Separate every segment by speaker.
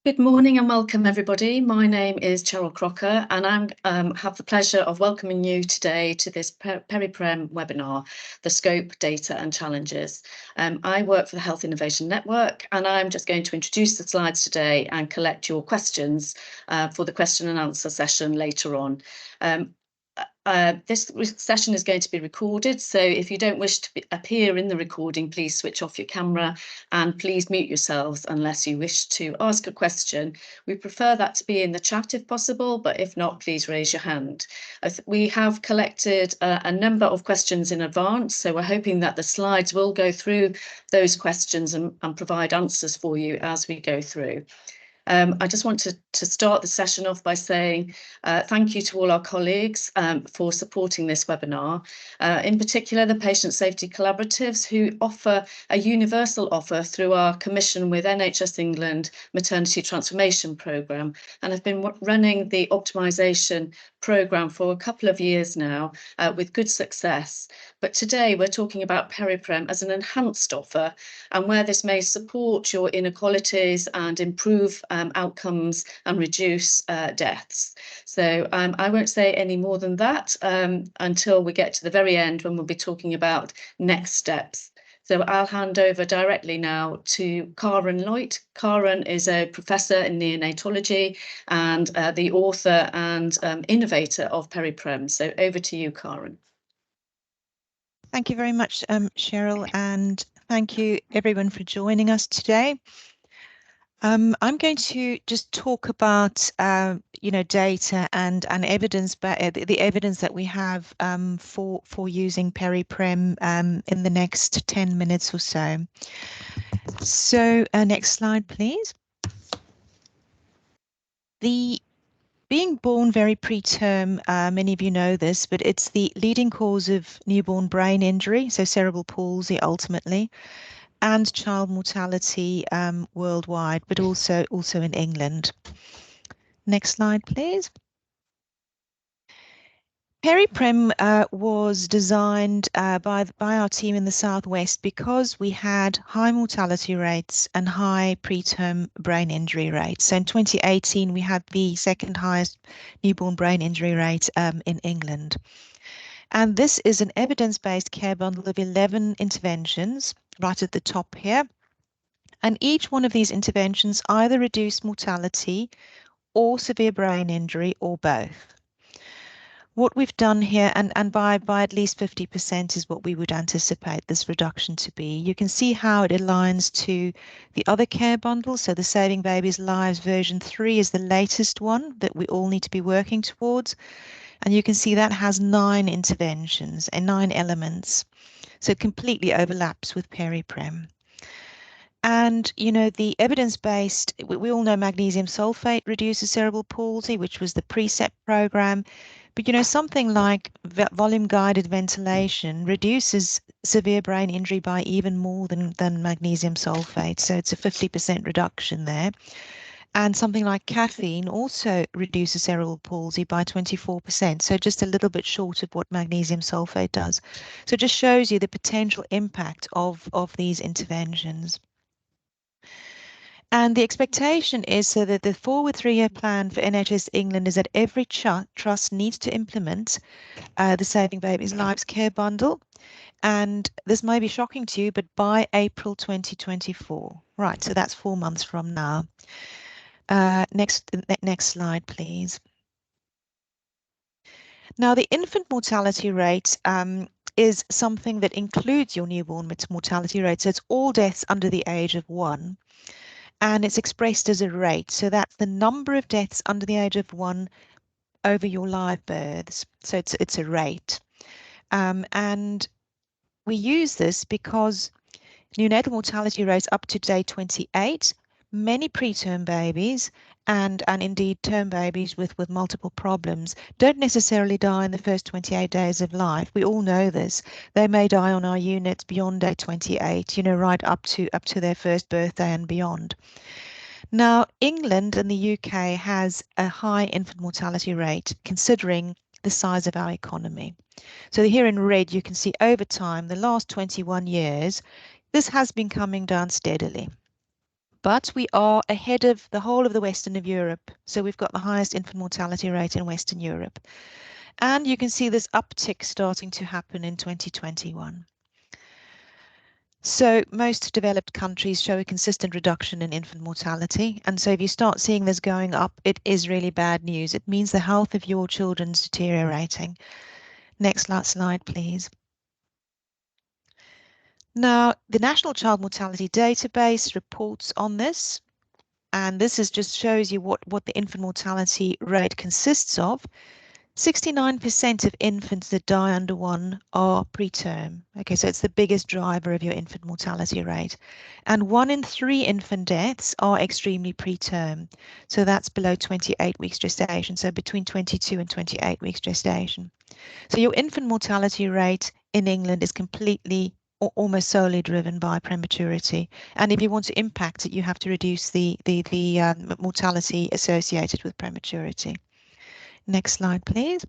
Speaker 1: Good morning and welcome, everybody. My name is Cheryl Crocker, and I have the pleasure of welcoming you today to this PERIPrem webinar, The Scope, Data and Challenges. I work for the Health Innovation Network, and I'm just going to introduce the slides today and collect your questions for the question and answer session later on. This session is going to be recorded, so if you don't wish to appear in the recording, please switch off your camera and please mute yourselves unless you wish to ask a question. We prefer that to be in the chat if possible, but if not, please raise your hand. We have collected a number of questions in advance, so we're hoping that the slides will go through those questions and provide answers for you as we go through. I just want to start the session off by saying thank you to all our colleagues for supporting this webinar, in particular the Patient Safety Collaboratives, who offer a universal offer through our commission with NHS England Maternity Transformation Programme, and have been running the optimisation programme for a couple of years now with good success. But today we're talking about PERIPrem as an enhanced offer, and where this may support your inequalities and improve outcomes and reduce deaths. So I won't say any more than that until we get to the very end, when we'll be talking about next steps. So I'll hand over directly now to Karen Luyt. Karen is a professor in neonatology and the author and innovator of PERIPrem. So over to you, Karen.
Speaker 2: Thank you very much, Cheryl, and thank you everyone for joining us today. I'm going to just talk about, data and evidence, but the evidence that we have for using PERIPrem in the next 10 minutes or so. So next slide, please. Being born very preterm, many of you know this, but it's the leading cause of newborn brain injury, so cerebral palsy ultimately, and child mortality worldwide, but also in England. Next slide, please. PERIPrem was designed by our team in the Southwest because we had high mortality rates and high preterm brain injury rates. So in 2018, we had the second highest newborn brain injury rate in England. And this is an evidence-based care bundle of 11 interventions right at the top here. And each one of these interventions either reduced mortality or severe brain injury or both. What we've done here, and by at least 50% is what we would anticipate this reduction to be. You can see how it aligns to the other care bundles. So the Saving Babies Lives version 3 is the latest one that we all need to be working towards. And you can see that has 9 interventions and 9 elements. So it completely overlaps with PERIPrem. And, the evidence-based, we all know magnesium sulfate reduces cerebral palsy, which was the PRECEPT program. But, something like volume-guided ventilation reduces severe brain injury by even more than magnesium sulfate. So it's a 50% reduction there. And something like caffeine also reduces cerebral palsy by 24%. So just a little bit short of what magnesium sulfate does. So it just shows you the potential impact of these interventions. And the expectation is so that the forward 3-year plan for NHS England is that every trust needs to implement the Saving Babies Lives Care Bundle. And this may be shocking to you, but by April 2024. Right, so that's 4 months from now. Next slide, please. Now, the infant mortality rate is something that includes your newborn mortality rate. So it's all deaths under the age of 1. And it's expressed as a rate. So that's the number of deaths under the age of 1 over your live births. So it's a rate. And we use this because neonatal mortality rates up to day 28, many preterm babies and indeed term babies with multiple problems don't necessarily die in the first 28 days of life. We all know this. They may die on our units beyond day 28, right up to their first birthday and beyond. Now, England and the UK has a high infant mortality rate considering the size of our economy. So here in red, you can see over time, the last 21 years, this has been coming down steadily. But we are ahead of the whole of the Western of Europe. So we've got the highest infant mortality rate in Western Europe. And you can see this uptick starting to happen in 2021. So most developed countries show a consistent reduction in infant mortality. And so if you start seeing this going up, it is really bad news. It means the health of your children's deteriorating. Next slide, please. Now, the National Child Mortality Database reports on this. And this just shows you what the infant mortality rate consists of. 69% of infants that die under 1 are preterm. Okay, so it's the biggest driver of your infant mortality rate. And 1 in 3 infant deaths are extremely preterm. So that's below 28 weeks gestation, so between 22 and 28 weeks gestation. So your infant mortality rate in England is completely or almost solely driven by prematurity. And if you want to impact it, you have to reduce the mortality associated with prematurity. Next slide, please.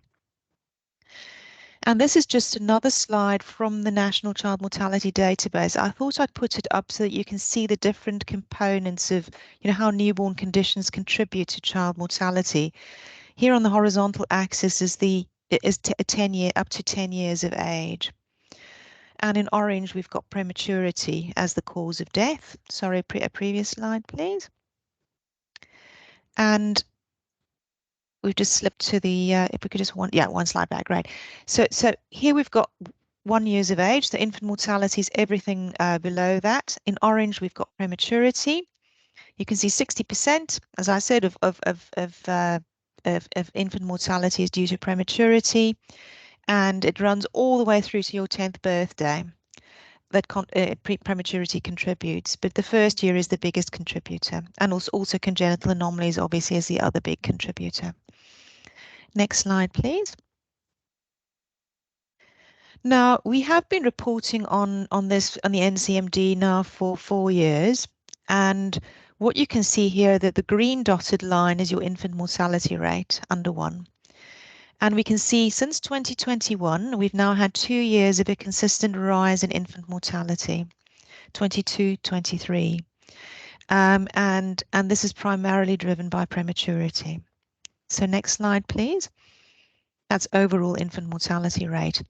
Speaker 2: And this is just another slide from the National Child Mortality Database. I thought I'd put it up so that you can see the different components of, how newborn conditions contribute to child mortality. Here on the horizontal axis is up to 10 years of age. And in orange, we've got prematurity as the cause of death. Sorry, a previous slide, please. And we've just slipped to the, if we could just one slide back, right. So here we've got 1 year of age. The infant mortality is everything below that. In orange, we've got prematurity. You can see 60%, as I said, of infant mortality is due to prematurity, and it runs all the way through to your 10th birthday. That prematurity contributes, but the first year is the biggest contributor, and also congenital anomalies obviously is the other big contributor. Next slide, please. Now, we have been reporting on this on the NCMD now for 4 years, and what you can see here that the green dotted line is your infant mortality rate under 1. And we can see since 2021, we've now had 2 years of a consistent rise in infant mortality, 22, 23. And this is primarily driven by prematurity. So next slide, please. That's overall infant mortality rate.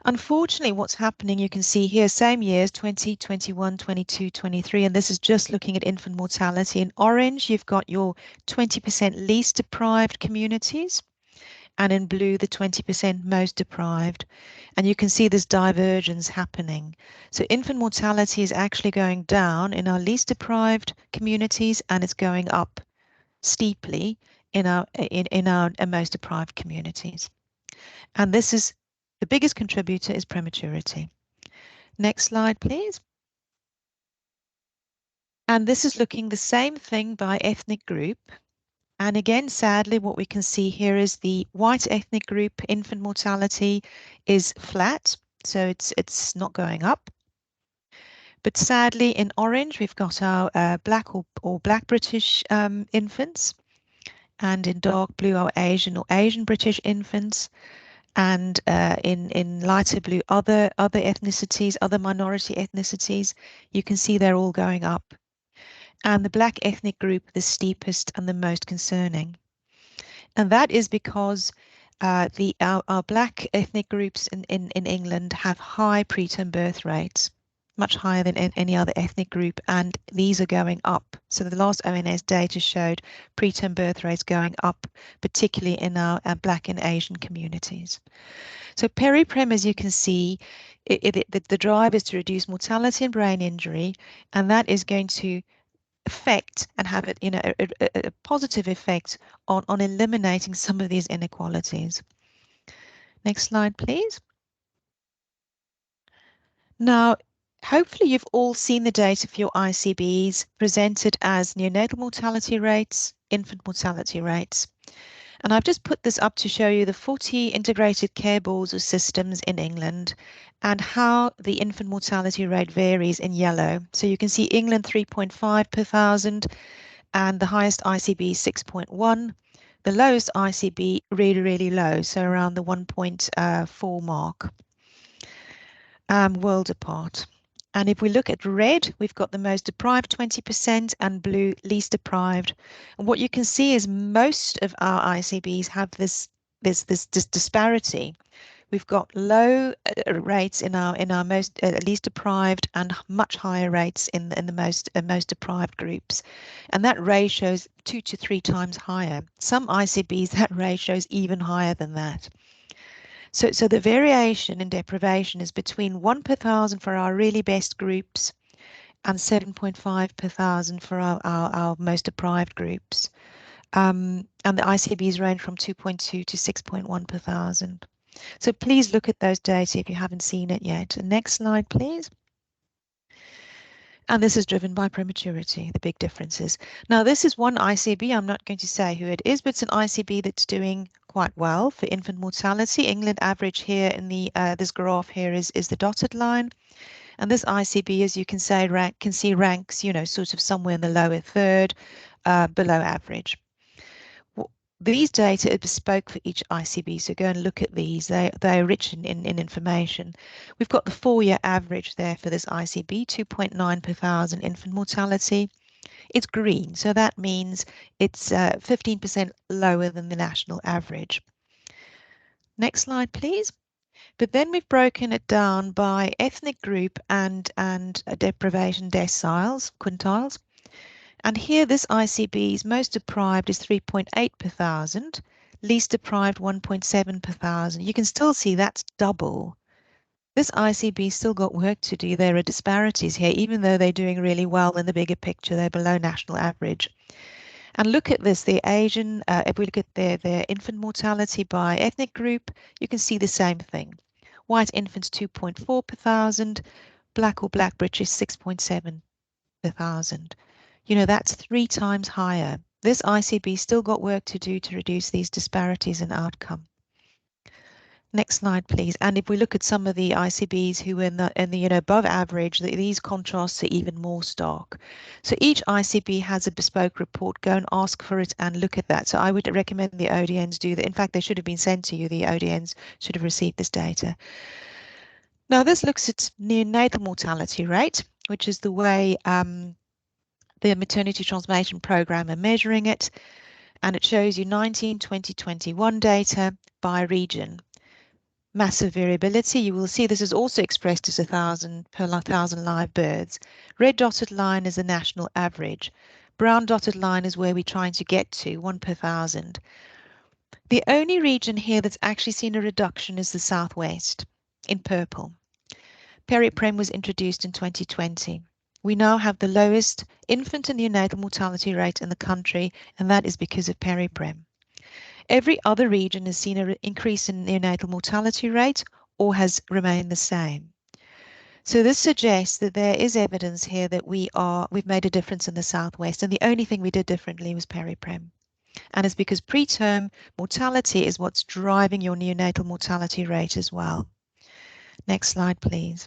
Speaker 2: Unfortunately, what's happening, you can see here, same years, 20, 21, 22, 23, and this is just looking at infant mortality. In orange, you've got your 20% least deprived communities, and in blue, the 20% most deprived. And you can see this divergence happening. So infant mortality is actually going down in our least deprived communities, and it's going up steeply in our most deprived communities. And this is the biggest contributor is prematurity. Next slide, please. And this is looking the same thing by ethnic group. And again, sadly, what we can see here is the white ethnic group infant mortality is flat, so it's not going up. But sadly, in orange, we've got our black or black British infants, and in dark blue, our Asian or Asian British infants, and in lighter blue, other ethnicities, other minority ethnicities. You can see they're all going up. And the black ethnic group, the steepest and the most concerning. And that is because our black ethnic groups in England have high preterm birth rates, much higher than any other ethnic group, and these are going up. So the last ONS data showed preterm birth rates going up, particularly in our black and Asian communities. So PERIPrem, as you can see, the drive is to reduce mortality and brain injury, and that is going to affect and have a positive effect on eliminating some of these inequalities. Next slide, please. Now, hopefully you've all seen the data for your ICBs presented as neonatal mortality rates, infant mortality rates. And I've just put this up to show you the 40 integrated care boards or systems in England and how the infant mortality rate varies in yellow. So you can see England 3.5 per 1,000 and the highest ICB 6.1. The lowest ICB really, really low, so around the 1.4 mark, world apart. And if we look at red, we've got the most deprived 20% and blue least deprived. And what you can see is most of our ICBs have this disparity. We've got low rates in our most least deprived and much higher rates in the most deprived groups, and that ratio is 2 to 3 times higher. Some ICBs that ratio is even higher than that. So the variation in deprivation is between 1 per thousand for our really best groups and 7.5 per thousand for our most deprived groups. And the ICBs range from 2.2 to 6.1 per thousand. So please look at those data if you haven't seen it yet. Next slide, please. And this is driven by prematurity, the big differences. Now, this is one ICB. I'm not going to say who it is, but it's an ICB that's doing quite well for infant mortality. England average here in the this graph here is the dotted line. And this ICB, as you can see, ranks, sort of somewhere in the lower third, below average. These data are bespoke for each ICB, so go and look at these. They are rich in information. We've got the 4-year average there for this ICB, 2.9 per thousand infant mortality. It's green, so that means it's 15% lower than the national average. Next slide, please. But then we've broken it down by ethnic group and deprivation deciles, quintiles. And here this ICB's most deprived is 3.8 per thousand, least deprived 1.7 per thousand. You can still see that's double. This ICB still got work to do. There are disparities here, even though they're doing really well in the bigger picture, they're below national average. And look at this, the Asian, if we look at their infant mortality by ethnic group, you can see the same thing. White infants 2.4 per thousand, black or black British 6.7 per thousand. That's 3 times higher. This ICB still got work to do to reduce these disparities in outcome. Next slide, please. And if we look at some of the ICBs who are in the above average, these contrasts are even more stark. So each ICB has a bespoke report. Go and ask for it and look at that. So I would recommend the ODNs do that. In fact, they should have been sent to you. The ODNs should have received this data. Now, this looks at neonatal mortality rate, which is the way the maternity transformation program are measuring it, and it shows you 19, 20, 21 data by region. Massive variability. You will see this is also expressed as 1,000 per 1,000 live birds. Red dotted line is the national average. Brown dotted line is where we're trying to get to, 1 per 1,000. The only region here that's actually seen a reduction is the Southwest, in purple. PERIPrem was introduced in 2020. We now have the lowest infant and neonatal mortality rate in the country, and that is because of PERIPrem. Every other region has seen an increase in neonatal mortality rate or has remained the same. So this suggests that there is evidence here that we've made a difference in the Southwest, and the only thing we did differently was PERIPrem. And it's because preterm mortality is what's driving your neonatal mortality rate as well. Next slide, please.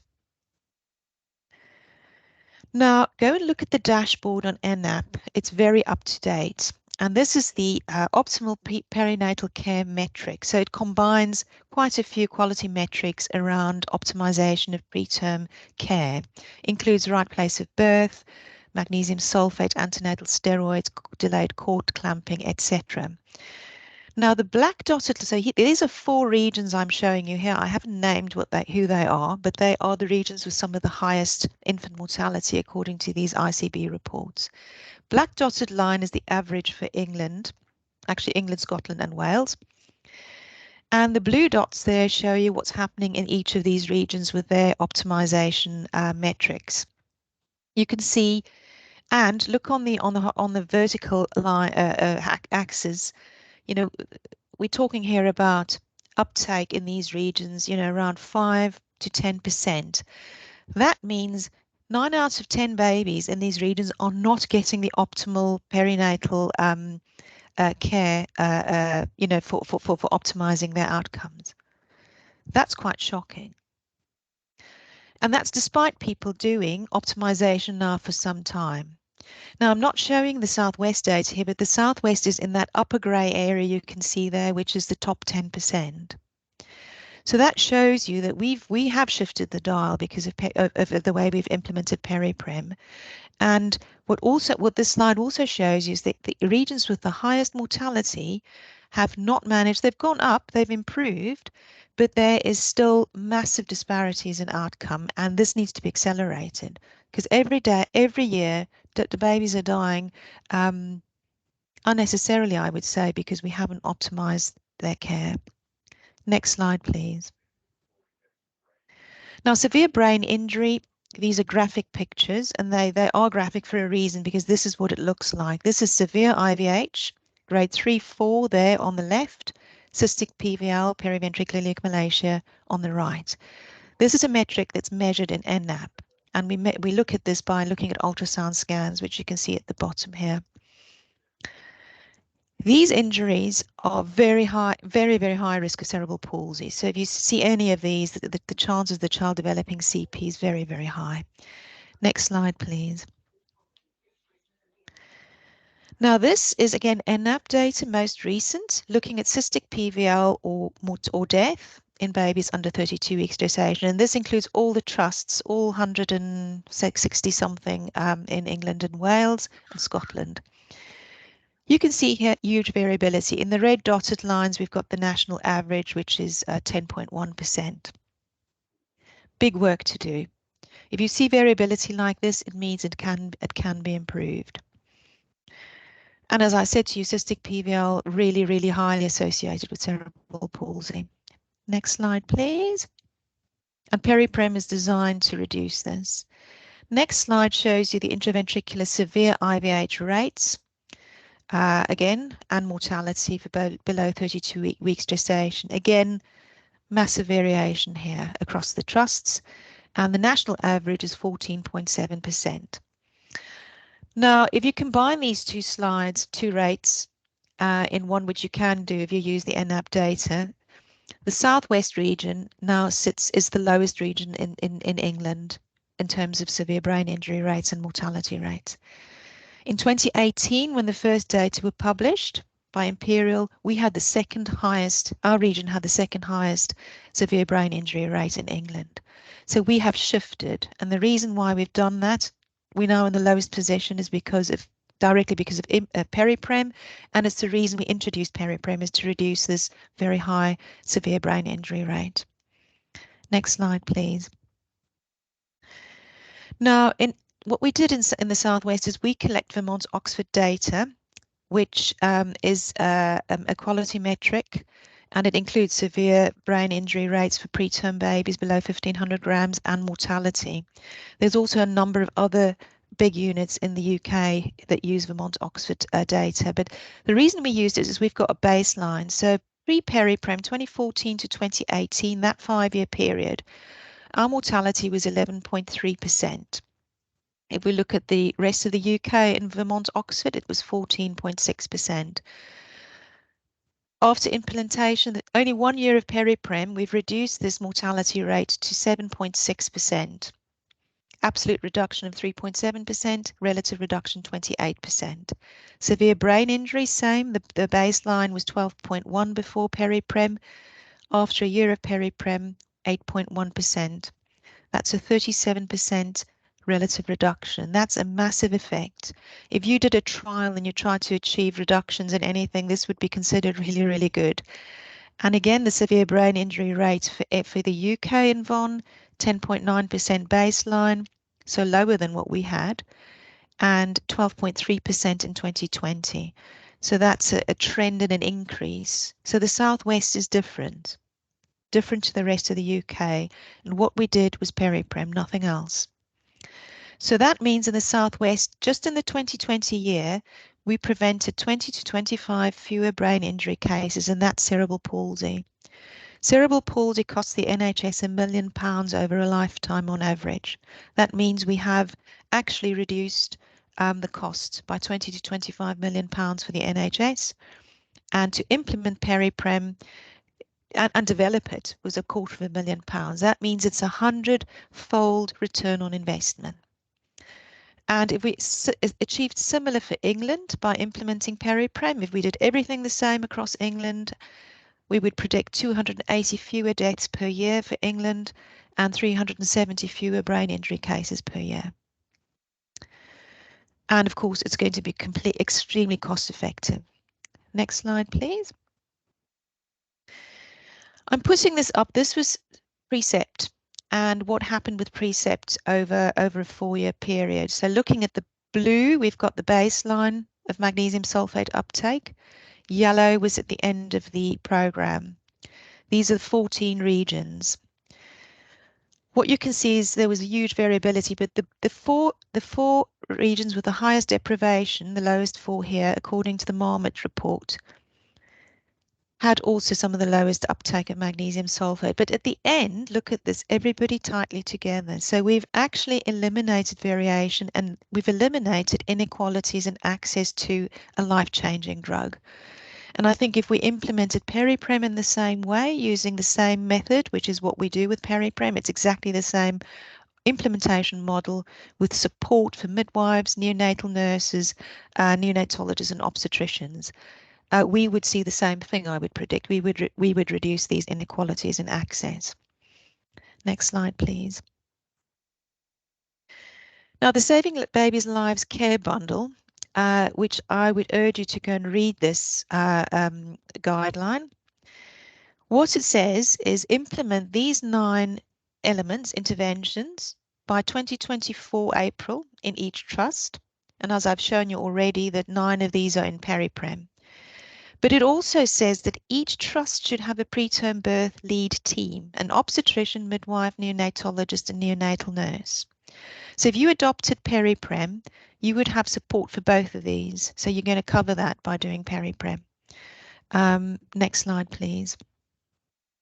Speaker 2: Now, go and look at the dashboard on ENAP. It's very up to date. And this is the optimal perinatal care metric. So it combines quite a few quality metrics around optimization of preterm care. Includes right place of birth, magnesium sulfate, antenatal steroids, delayed cord clamping, etc. Now the black dotted, so these are 4 regions I'm showing you here. I haven't named who they are, but they are the regions with some of the highest infant mortality according to these ICB reports. Black dotted line is the average for England, actually England, Scotland and Wales. And the blue dots there show you what's happening in each of these regions with their optimization metrics. You can see, and look on the vertical line axis. We're talking here about uptake in these regions, around 5 to 10%. That means 9 out of 10 babies in these regions are not getting the optimal perinatal care, for optimizing their outcomes. That's quite shocking. And that's despite people doing optimization now for some time. Now, I'm not showing the Southwest data here, but the Southwest is in that upper grey area you can see there, which is the top 10%. So that shows you that we have shifted the dial because of the way we've implemented PERIPrem. And what this slide also shows you is that the regions with the highest mortality have not managed, they've gone up, they've improved, but there is still massive disparities in outcome, and this needs to be accelerated because every year, the babies are dying unnecessarily, I would say, because we haven't optimized their care. Next slide, please. Now, severe brain injury, these are graphic pictures, and they are graphic for a reason because this is what it looks like. This is severe IVH, grade 3-4 there on the left, cystic PVL, periventricular leukomalacia on the right. This is a metric that's measured in NNAP, and we look at this by looking at ultrasound scans, which you can see at the bottom here. These injuries are very high, very, very high risk of cerebral palsy. So if you see any of these, the chance of the child developing CP is very, very high. Next slide, please. Now, this is again NNAP data, most recent, looking at cystic PVL or death in babies under 32 weeks gestation. And this includes all the trusts, all 160 something in England and Wales and Scotland. You can see here huge variability. In the red dotted lines, we've got the national average, which is 10.1%. Big work to do. If you see variability like this, it means it can be improved. And as I said to you, cystic PVL really, really highly associated with cerebral palsy. Next slide, please. And PERIPrem is designed to reduce this. Next slide shows you the intraventricular severe IVH rates. Again, and mortality for below 32 weeks gestation. Again, massive variation here across the trusts, and the national average is 14.7%. Now, if you combine these two slides, two rates, in one, which you can do if you use the NNAP data, the southwest region now is the lowest region in England in terms of severe brain injury rates and mortality rates. In 2018, when the first data were published by Imperial, we had the second highest, our region had the second highest severe brain injury rate in England. So we have shifted. And the reason why we've done that, we're now in the lowest position, is directly because of PERIPrem. And it's the reason we introduced PERIPrem is to reduce this very high severe brain injury rate. Next slide, please. Now, what we did in the Southwest is we collect Vermont Oxford data, which is a quality metric, and it includes severe brain injury rates for preterm babies below 1,500 grams and mortality. There's also a number of other big units in the UK that use Vermont Oxford data, but the reason we used it is we've got a baseline. So pre-PERIPrem 2014 to 2018, that 5-year period, our mortality was 11.3%. If we look at the rest of the UK and Vermont Oxford, it was 14.6%. After implementation, only 1 year of PERIPrem, we've reduced this mortality rate to 7.6%. Absolute reduction of 3.7%, relative reduction 28%. Severe brain injury, same. The baseline was 12.1 before PERIPrem. After a year of PERIPrem, 8.1%. That's a 37% relative reduction. That's a massive effect. If you did a trial and you tried to achieve reductions in anything, this would be considered really, really good. And again, the severe brain injury rate for the UK in VON, 10.9% baseline, so lower than what we had, and 12.3% in 2020. So that's a trend and an increase. So the Southwest is different to the rest of the UK. And what we did was PERIPrem, nothing else. So that means in the Southwest, just in the 2020 year, we prevented 20 to 25 fewer brain injury cases, and that's cerebral palsy. Cerebral palsy costs the NHS £1 million over a lifetime on average. That means we have actually reduced the cost by 20 to 25 million pounds for the NHS. And to implement PERIPrem and develop it was £250,000. That means it's 100-fold return on investment. And if we achieved similar for England by implementing PERIPrem, if we did everything the same across England, we would predict 280 fewer deaths per year for England and 370 fewer brain injury cases per year. And of course, it's going to be extremely cost effective. Next slide, please. I'm putting this up. This was Precept and what happened with Precept over a 4-year period. So looking at the blue, we've got the baseline of magnesium sulfate uptake. Yellow was at the end of the program. These are 14 regions. What you can see is there was a huge variability, but the four regions with the highest deprivation, the lowest 4 here, according to the Marmot report, had also some of the lowest uptake of magnesium sulfate. But at the end, look at this, everybody tightly together. So we've actually eliminated variation and we've eliminated inequalities in access to a life-changing drug. And I think if we implemented PERIPrem in the same way, using the same method, which is what we do with PERIPrem, it's exactly the same implementation model with support for midwives, neonatal nurses, neonatologists and obstetricians. We would see the same thing, I would predict. We would reduce these inequalities in access. Next slide, please. Now, the Saving Babies' Lives Care Bundle, which I would urge you to go and read this guideline. What it says is implement these 9 elements, interventions, by 2024 April in each trust. And as I've shown you already, that 9 of these are in PERIPrem. But it also says that each trust should have a preterm birth lead team, an obstetrician, midwife, neonatologist, and neonatal nurse. So if you adopted PERIPrem, you would have support for both of these. So you're going to cover that by doing PERIPrem. Next slide, please.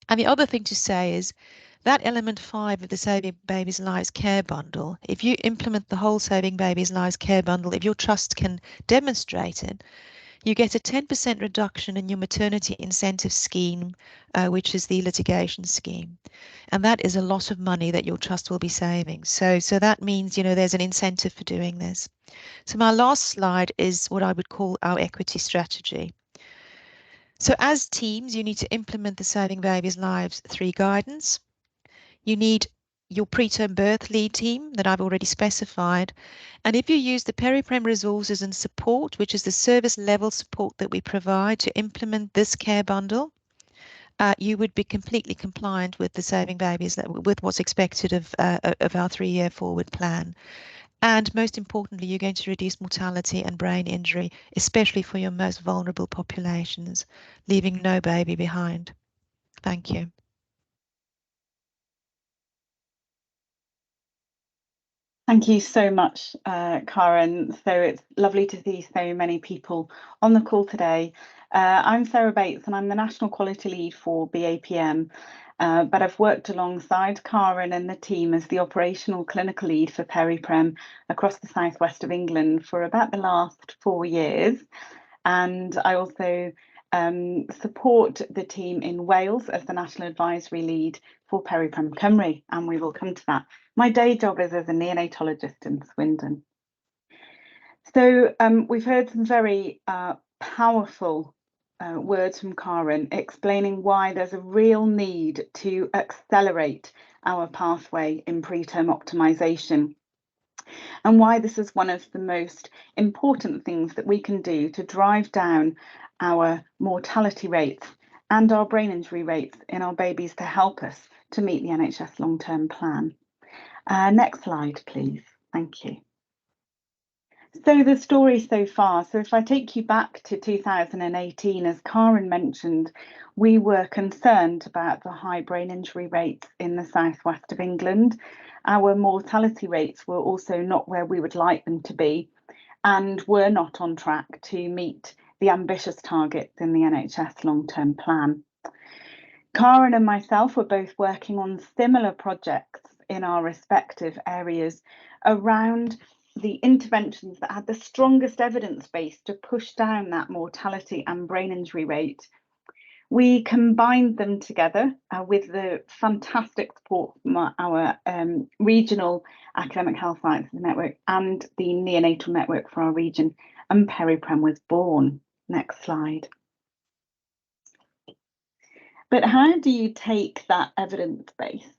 Speaker 2: And the other thing to say is that element 5 of the Saving Babies' Lives Care Bundle, if you implement the whole Saving Babies' Lives Care Bundle, if your trust can demonstrate it, you get a 10% reduction in your maternity incentive scheme, which is the litigation scheme. And that is a lot of money that your trust will be saving. So that means, you know, there's an incentive for doing this. So my last slide is what I would call our equity strategy. So as teams, you need to implement the Saving Babies' Lives 3 guidance. You need your preterm birth lead team that I've already specified. And if you use the PERIPrem resources and support, which is the service level support that we provide to implement this care bundle, you would be completely compliant with the Saving Babies, with what's expected of our 3-year forward plan. And most importantly, you're going to reduce mortality and brain injury, especially for your most vulnerable populations, leaving no baby behind. Thank you.
Speaker 3: Thank you so much, Karen. So it's lovely to see so many people on the call today. I'm Sarah Bates and I'm the National Quality Lead for BAPM, but I've worked alongside Karen and the team as the Operational Clinical Lead for PERIPrem across the southwest of England for about the last 4 years. And I also support the team in Wales as the National Advisory Lead for PERIPrem Cymru, and we will come to that. My day job is as a neonatologist in Swindon. So we've heard some very powerful words from Karen explaining why there's a real need to accelerate our pathway in preterm optimization, and why this is one of the most important things that we can do to drive down our mortality rates and our brain injury rates in our babies to help us to meet the NHS long-term plan. Next slide, please. Thank you. So the story so far, so if I take you back to 2018, as Karen mentioned, we were concerned about the high brain injury rates in the southwest of England. Our mortality rates were also not where we would like them to be, and were not on track to meet the ambitious targets in the NHS long-term plan. Karen and myself were both working on similar projects in our respective areas around the interventions that had the strongest evidence base to push down that mortality and brain injury rate. We combined them together with the fantastic support from our regional academic health sciences network and the neonatal network for our region, and PERIPrem was born. Next slide. But how do you take that evidence base,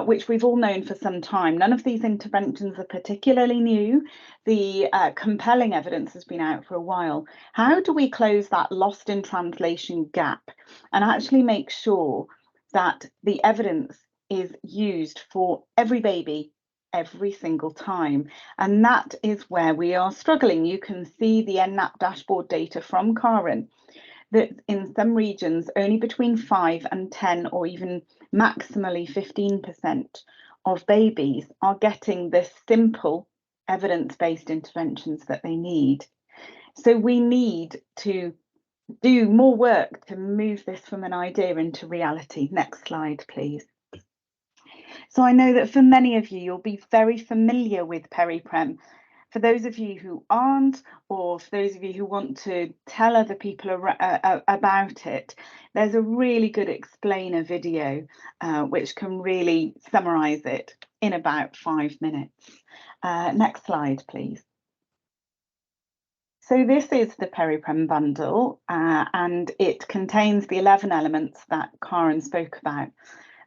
Speaker 3: which we've all known for some time? None of these interventions are particularly new. The compelling evidence has been out for a while. How do we close that lost in translation gap and actually make sure that the evidence is used for every baby every single time? And that is where we are struggling. You can see the NNAP dashboard data from Karen, that in some regions only between 5 and 10 or even maximally 15% of babies are getting the simple evidence-based interventions that they need. So we need to do more work to move this from an idea into reality. Next slide, please. So I know that for many of you, you'll be very familiar with PERIPrem. For those of you who aren't, or for those of you who want to tell other people about it, there's a really good explainer video which can really summarise it in about 5 minutes. Next slide, please. So this is the PERIPrem bundle, and it contains the 11 elements that Karen spoke about.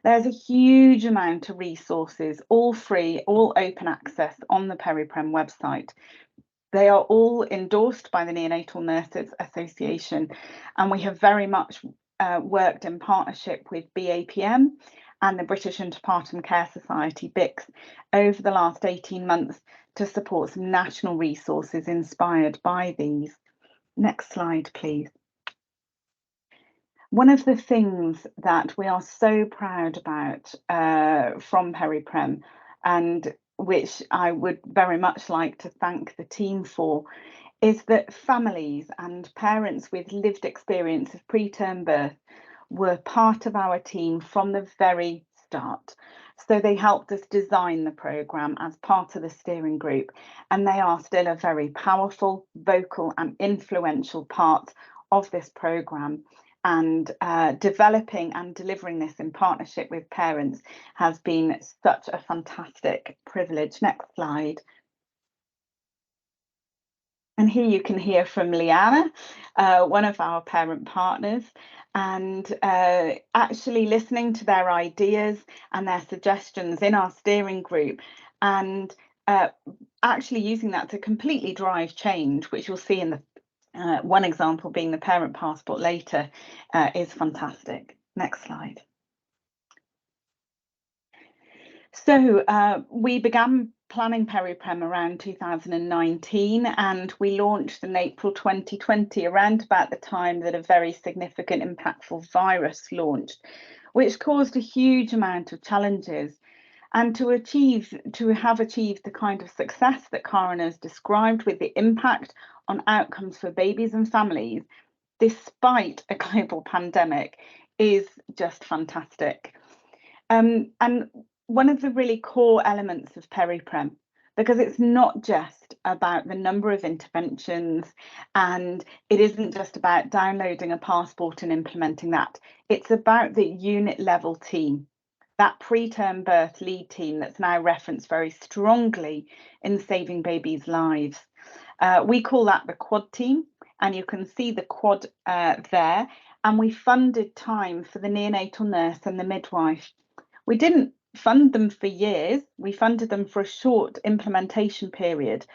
Speaker 3: There's a huge amount of resources, all free, all open access on the PERIPrem website. They are all endorsed by the Neonatal Nurses Association, and we have very much worked in partnership with BAPM and the British Interpartum Care Society, BICS, over the last 18 months to support some national resources inspired by these. Next slide, please. One of the things that we are so proud about from PERIPrem, and which I would very much like to thank the team for, is that families and parents with lived experience of preterm birth were part of our team from the very start. So they helped us design the programme as part of the steering group, and they are still a very powerful, vocal and influential part of this programme. And developing and delivering this in partnership with parents has been such a fantastic privilege. Next slide. And here you can hear from Liana, one of our parent partners, and actually listening to their ideas and their suggestions in our steering group, and actually using that to completely drive change, which you'll see in the one example being the parent passport later, is fantastic. Next slide. So we began planning PERIPrem around 2019, and we launched in April 2020, around about the time that a very significant impactful virus launched, which caused a huge amount of challenges. And to have achieved the kind of success that Karen has described with the impact on outcomes for babies and families, despite a global pandemic, is just fantastic. And one of the really core elements of PERIPrem, because it's not just about the number of interventions, and it isn't just about downloading a passport and implementing that, it's about the unit level team. That preterm birth lead team that's now referenced very strongly in Saving Babies' Lives. We call that the quad team, and you can see the quad there. And we funded time for the neonatal nurse and the midwife. We didn't fund them for years. We funded them for a short implementation period.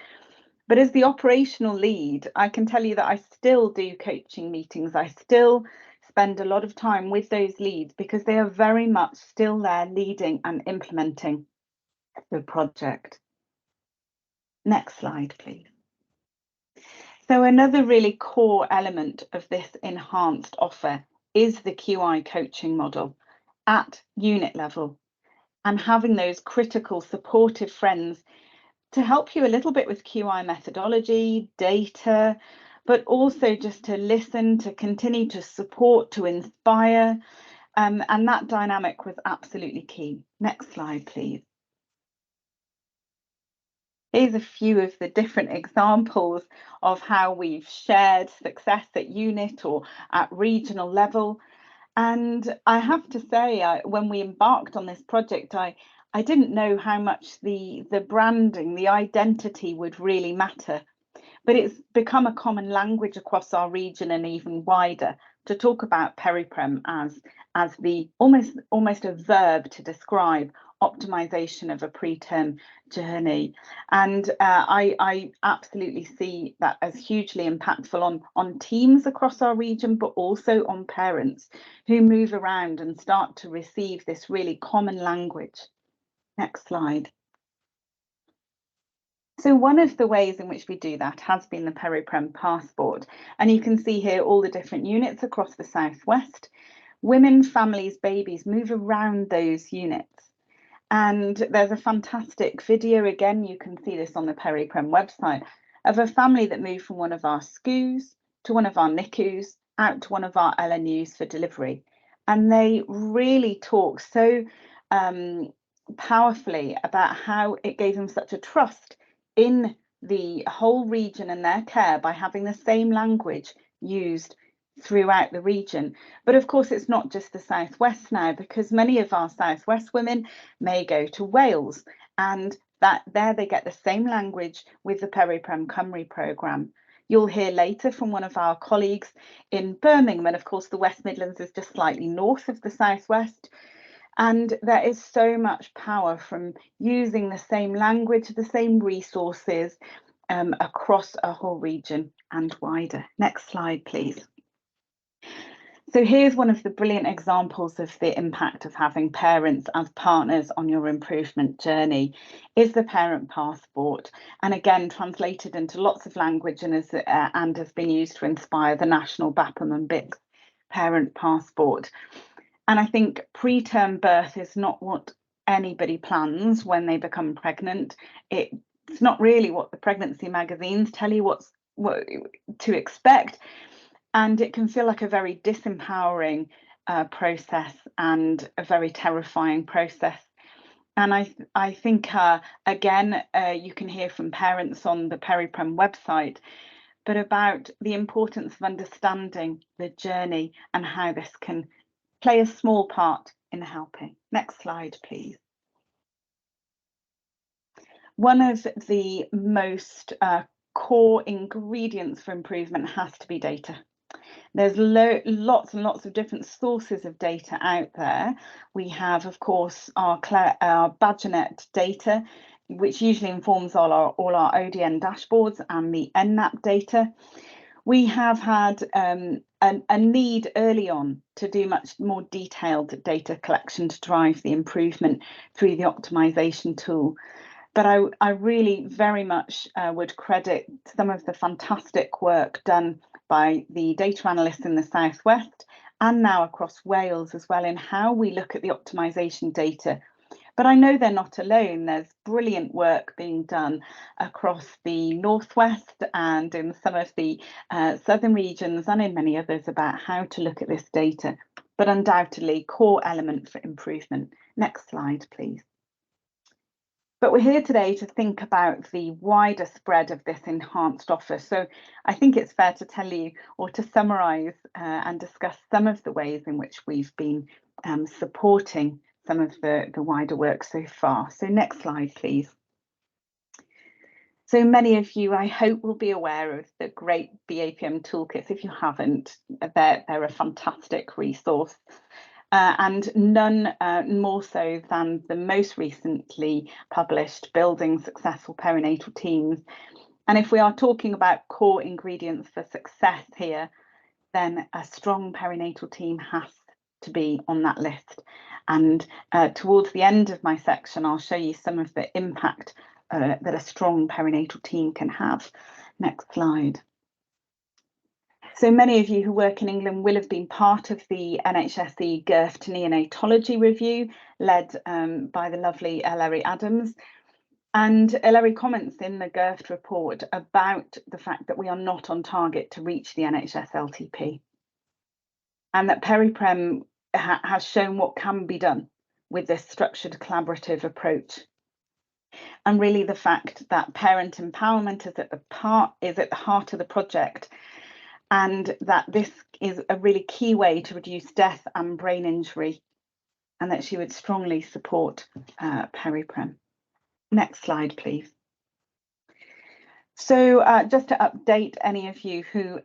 Speaker 3: But as the operational lead, I can tell you that I still do coaching meetings. I still spend a lot of time with those leads because they are very much still there leading and implementing the project. Next slide, please. So another really core element of this enhanced offer is the QI coaching model at unit level, and having those critical supportive friends to help you a little bit with QI methodology, data, but also just to listen, to continue to support, to inspire. And that dynamic was absolutely key. Next slide, please. Here's a few of the different examples of how we've shared success at unit or at regional level. And I have to say, when we embarked on this project, I didn't know how much the branding, the identity would really matter. But it's become a common language across our region and even wider. to talk about PERIPrem as the almost a verb to describe optimization of a preterm journey. And I absolutely see that as hugely impactful on teams across our region, but also on parents who move around and start to receive this really common language. Next slide. So one of the ways in which we do that has been the PERIPrem passport. And you can see here all the different units across the Southwest. Women, families, babies move around those units. And there's a fantastic video, again, you can see this on the PERIPrem website, of a family that moved from one of our SCOOs to one of our NICUs, out to one of our LNUs for delivery. And they really talk so powerfully about how it gave them such a trust in the whole region and their care by having the same language used throughout the region. But of course, it's not just the Southwest now, because many of our Southwest women may go to Wales, and that there they get the same language with the PERIPrem Cymru programme. You'll hear later from one of our colleagues in Birmingham, and of course the West Midlands is just slightly north of the Southwest. And there is so much power from using the same language, the same resources across a whole region and wider. Next slide, please. So here's one of the brilliant examples of the impact of having parents as partners on your improvement journey is the parent passport, and again translated into lots of language and has been used to inspire the national BAPM and BICS parent passport. And I think preterm birth is not what anybody plans when they become pregnant. It's not really what the pregnancy magazines tell you what to expect. And it can feel like a very disempowering process and a very terrifying process. And I think, again, you can hear from parents on the PERIPrem website, but about the importance of understanding the journey and how this can play a small part in helping. Next slide, please. One of the most core ingredients for improvement has to be data. There's lots and lots of different sources of data out there. We have, of course, our Badgernet data, which usually informs all our ODN dashboards and the NNAP data. We have had a need early on to do much more detailed data collection to drive the improvement through the optimization tool. But I really very much would credit some of the fantastic work done by the data analysts in the Southwest and now across Wales as well in how we look at the optimization data. But I know they're not alone. There's brilliant work being done across the Northwest and in some of the southern regions and in many others about how to look at this data, but undoubtedly core element for improvement. Next slide, please. But we're here today to think about the wider spread of this enhanced offer. So I think it's fair to tell you or to summarise and discuss some of the ways in which we've been supporting some of the wider work so far. So next slide, please. So many of you, I hope, will be aware of the great BAPM toolkits. If you haven't, they're a fantastic resource. And none more so than the most recently published Building Successful Perinatal Teams. And if we are talking about core ingredients for success here, then a strong perinatal team has to be on that list. And towards the end of my section, I'll show you some of the impact that a strong perinatal team can have. Next slide. So many of you who work in England will have been part of the NHSE GIRF to Neonatology review led by the lovely Ellery Adams. And Ellery comments in the GIRF report about the fact that we are not on target to reach the NHS LTP. And that PERIPrem has shown what can be done with this structured collaborative approach. And really the fact that parent empowerment is at the heart of the project, and that this is a really key way to reduce death and brain injury, and that she would strongly support PERIPrem. Next slide, please. So just to update any of you who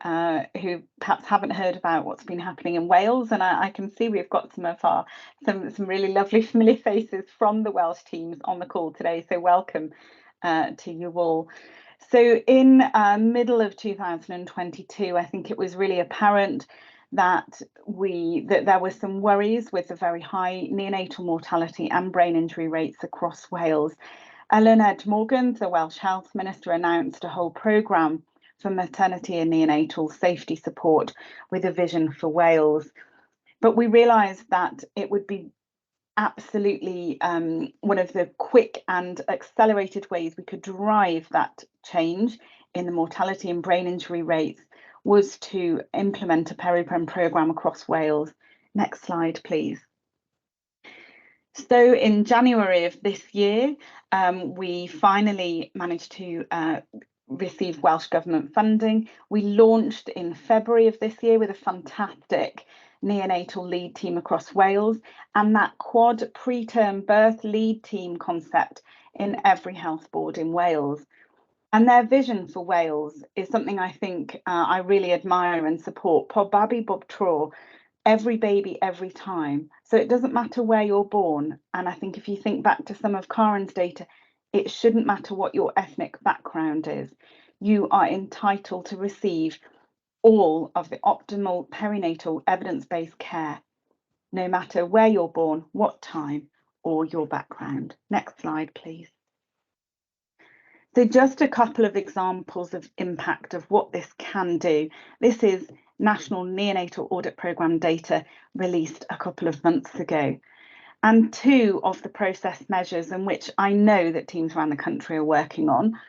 Speaker 3: perhaps haven't heard about what's been happening in Wales, and I can see we've got some really lovely familiar faces from the Welsh teams on the call today. So welcome to you all. So in middle of 2022, I think it was really apparent that there were some worries with the very high neonatal mortality and brain injury rates across Wales. Eluned Morgan, the Welsh Health Minister, announced a whole programme for maternity and neonatal safety support with a vision for Wales. But we realised that it would be absolutely one of the quick and accelerated ways we could drive that change in the mortality and brain injury rates was to implement a PERIPrem programme across Wales. Next slide, please. So in January of this year, we finally managed to receive Welsh Government funding. We launched in February of this year with a fantastic neonatal lead team across Wales, and that quad preterm birth lead team concept in every health board in Wales. And their vision for Wales is something I think I really admire and support. Pob babi bob tro, every baby, every time. So it doesn't matter where you're born. And I think if you think back to some of Karen's data, it shouldn't matter what your ethnic background is. You are entitled to receive all of the optimal perinatal evidence-based care, no matter where you're born, what time, or your background. Next slide, please. So just a couple of examples of impact of what this can do. This is National Neonatal Audit Programme data released a couple of months ago. And two of the process measures in which I know that teams around the country are working on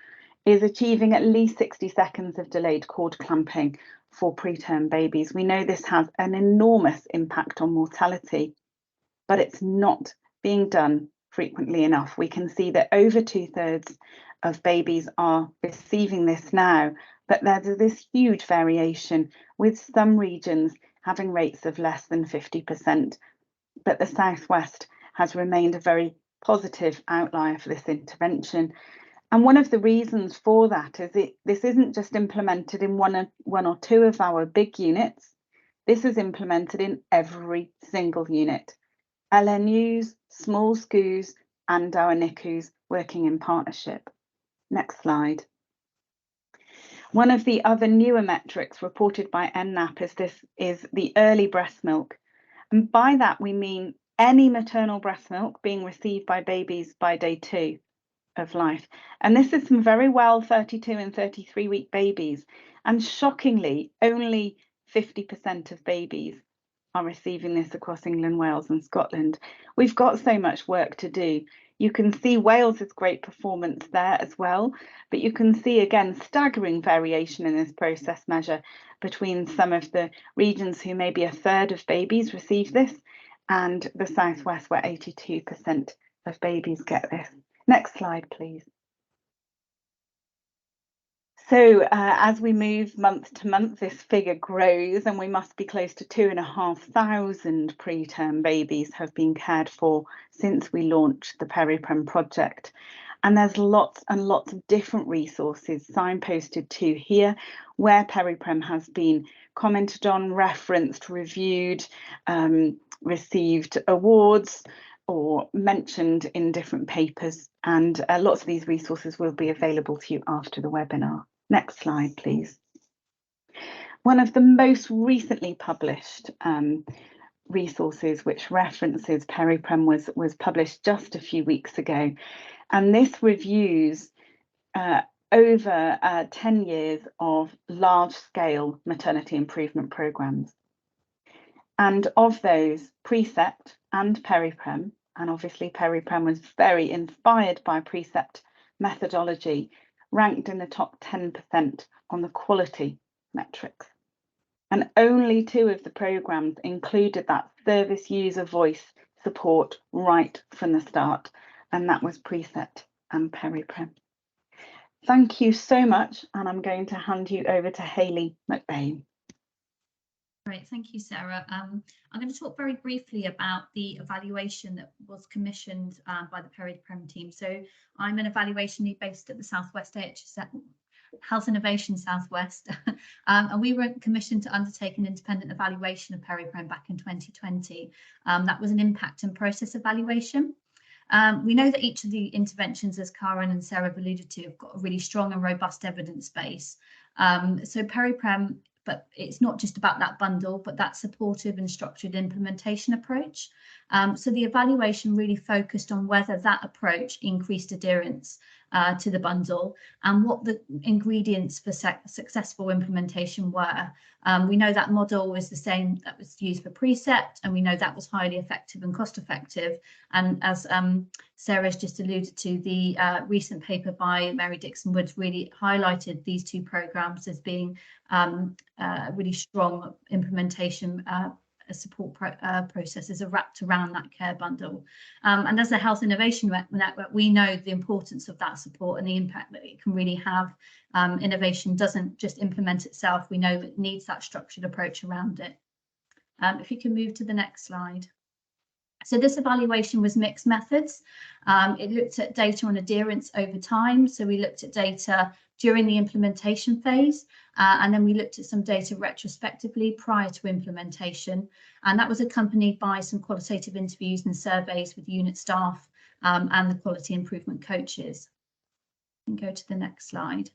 Speaker 3: is achieving at least 60 seconds of delayed cord clamping for preterm babies. We know this has an enormous impact on mortality, but it's not being done frequently enough. We can see that over 2/3 of babies are receiving this now, but there's this huge variation, with some regions having rates of less than 50%. But the Southwest has remained a very positive outlier for this intervention. And one of the reasons for that is this isn't just implemented in one or two of our big units. This is implemented in every single unit. LNUs, small SCOOs, and our NICUs working in partnership. Next slide. One of the other newer metrics reported by NNAP is the early breast milk. And by that, we mean any maternal breast milk being received by babies by day 2 of life. And this is some very well 32 and 33 week babies. And shockingly, only 50% of babies are receiving this across England, Wales and Scotland. We've got so much work to do. You can see Wales's great performance there as well, but you can see again staggering variation in this process measure between some of the regions who maybe a third of babies receive this and the Southwest where 82% of babies get this. Next slide, please. So as we move month to month, this figure grows and we must be close to 2,500 preterm babies have been cared for since we launched the PERIPrem project. And there's lots and lots of different resources signposted to here where PERIPrem has been commented on, referenced, reviewed, received awards or mentioned in different papers. And lots of these resources will be available to you after the webinar. Next slide, please. One of the most recently published resources which references PERIPrem was published just a few weeks ago. And this reviews over 10 years of large-scale maternity improvement programmes. And of those, Precept and PERIPrem, and obviously PERIPrem was very inspired by Precept methodology, ranked in the top 10% on the quality metrics. And only 2 of the programmes included that service user voice support right from the start, and that was Precept and PERIPrem. Thank you so much, and I'm going to hand you over to Hayley McBain.
Speaker 4: Great, thank you, Sarah. I'm going to talk very briefly about the evaluation that was commissioned by the PERIPrem team. So I'm an evaluation lead based at the Southwest AHSL, Health Innovation Southwest, and we were commissioned to undertake an independent evaluation of PERIPrem back in 2020. That was an impact and process evaluation. We know that each of the interventions, as Karen and Sarah have alluded to, have got a really strong and robust evidence base. So PERIPrem, but it's not just about that bundle, but that supportive and structured implementation approach. So the evaluation really focused on whether that approach increased adherence to the bundle and what the ingredients for successful implementation were. We know that model was the same that was used for Precept, and we know that was highly effective and cost effective. And as Sarah's just alluded to, the recent paper by Mary Dixon Woods really highlighted these two programs as being really strong implementation support processes are wrapped around that care bundle. And as a health innovation network, we know the importance of that support and the impact that it can really have. Innovation doesn't just implement itself. We know it needs that structured approach around it. If you can move to the next slide. So this evaluation was mixed methods. It looked at data on adherence over time. So we looked at data during the implementation phase, and then we looked at some data retrospectively prior to implementation. And that was accompanied by some qualitative interviews and surveys with unit staff and the quality improvement coaches. You can go to the next slide.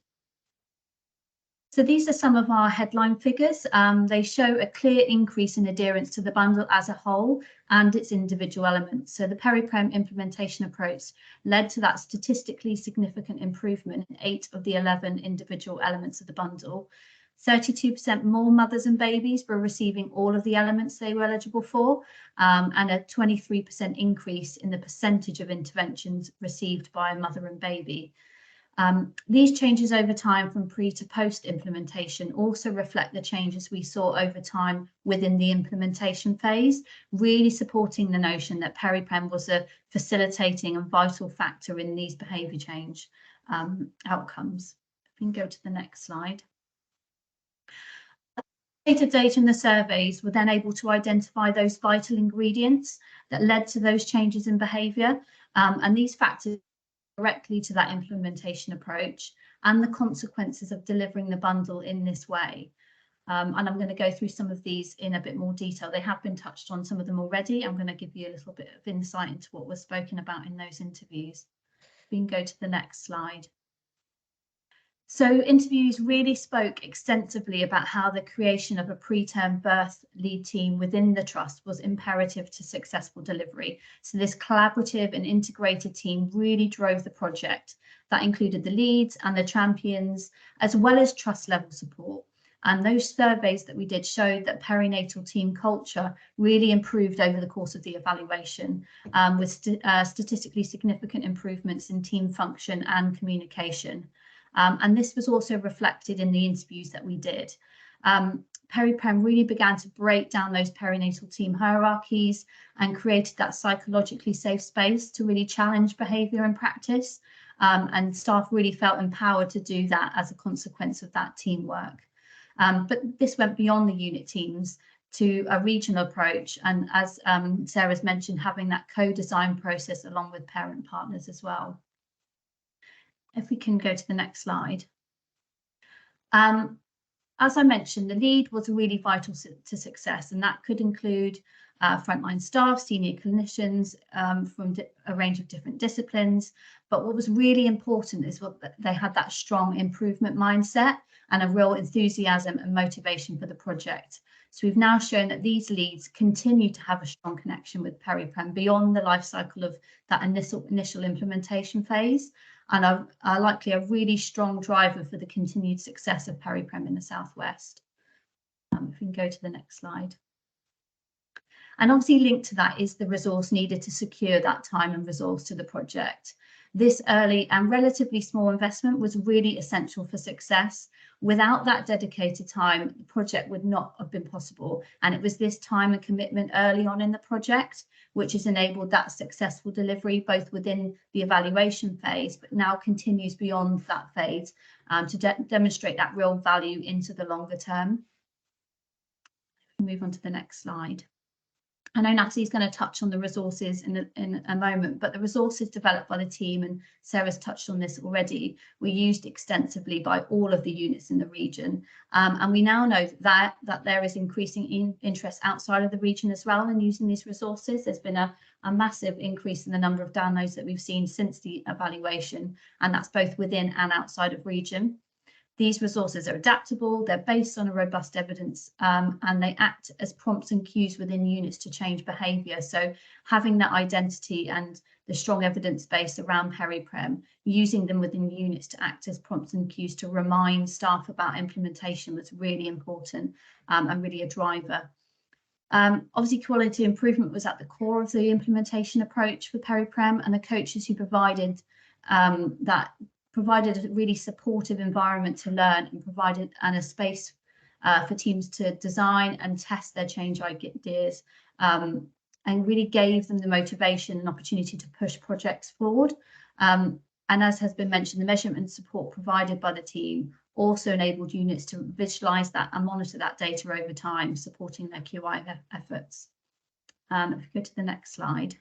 Speaker 4: So these are some of our headline figures. They show a clear increase in adherence to the bundle as a whole and its individual elements. So the PERIPrem implementation approach led to that statistically significant improvement in 8 of the 11 individual elements of the bundle. 32% more mothers and babies were receiving all of the elements they were eligible for, and a 23% increase in the percentage of interventions received by a mother and baby. These changes over time from pre to post implementation also reflect the changes we saw over time within the implementation phase, really supporting the notion that PERIPrem was a facilitating and vital factor in these behaviour change outcomes. If we can go to the next slide. Data in the surveys were then able to identify those vital ingredients that led to those changes in behaviour, and these factors directly to that implementation approach and the consequences of delivering the bundle in this way. And I'm going to go through some of these in a bit more detail. They have been touched on, some of them already. I'm going to give you a little bit of insight into what was spoken about in those interviews. We can go to the next slide. So interviews really spoke extensively about how the creation of a preterm birth lead team within the trust was imperative to successful delivery. So this collaborative and integrated team really drove the project. That included the leads and the champions, as well as trust level support. And those surveys that we did showed that perinatal team culture really improved over the course of the evaluation, with statistically significant improvements in team function and communication. And this was also reflected in the interviews that we did. PERIPrem really began to break down those perinatal team hierarchies and created that psychologically safe space to really challenge behaviour and practice. And staff really felt empowered to do that as a consequence of that teamwork. But this went beyond the unit teams to a regional approach. And as Sarah's mentioned, having that co-design process along with parent partners as well. If we can go to the next slide. As I mentioned, the lead was really vital to success, and that could include frontline staff, senior clinicians from a range of different disciplines. But what was really important is they had that strong improvement mindset and a real enthusiasm and motivation for the project. So we've now shown that these leads continue to have a strong connection with PERIPrem beyond the life cycle of that initial implementation phase, and are likely a really strong driver for the continued success of PERIPrem in the Southwest. If we can go to the next slide. And obviously linked to that is the resource needed to secure that time and resource to the project. This early and relatively small investment was really essential for success. Without that dedicated time, the project would not have been possible. And it was this time and commitment early on in the project which has enabled that successful delivery, both within the evaluation phase, but now continues beyond that phase to demonstrate that real value into the longer term. Move on to the next slide. I know Natalie's going to touch on the resources in a moment, but the resources developed by the team, and Sarah's touched on this already, were used extensively by all of the units in the region. And we now know that there is increasing interest outside of the region as well in using these resources. There's been a massive increase in the number of downloads that we've seen since the evaluation, and that's both within and outside of region. These resources are adaptable, they're based on a robust evidence, and they act as prompts and cues within units to change behaviour. So having that identity and the strong evidence base around PERIPrem, using them within units to act as prompts and cues to remind staff about implementation was really important, and really a driver. Obviously, quality improvement was at the core of the implementation approach for PERIPrem, and the coaches who provided provided a really supportive environment to learn, and provided a space for teams to design and test their change ideas, and really gave them the motivation and opportunity to push projects forward. And as has been mentioned, the measurement support provided by the team also enabled units to visualise that and monitor that data over time, supporting their QI efforts. If we go to the next slide.